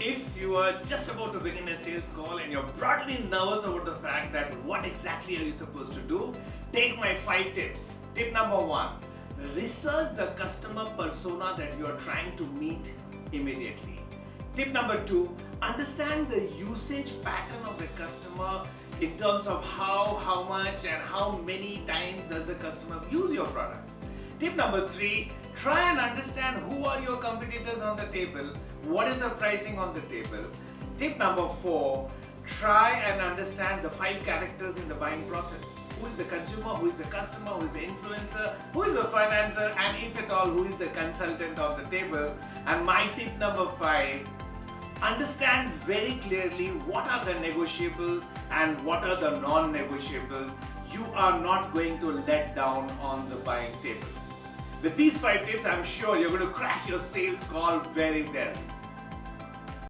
If you are just about to begin a sales call and you're broadly nervous about the fact that what exactly are you supposed to do, take my 5 tips. Tip number 1, research the customer persona that you are trying to meet immediately. Tip number 2, understand the usage pattern of the customer in terms of how much and how many times does the customer use your product. Tip number 3, try and understand who are your competitors on the table, what is the pricing on the table. Tip number 4, try and understand the 5 characters in the buying process. Who is the consumer, who is the customer, who is the influencer, who is the financer, and if at all, who is the consultant on the table. And my tip number 5, understand very clearly what are the negotiables and what are the non-negotiables. You are not going to let down on the buying table. With these 5 tips, I'm sure you're going to crack your sales call very well.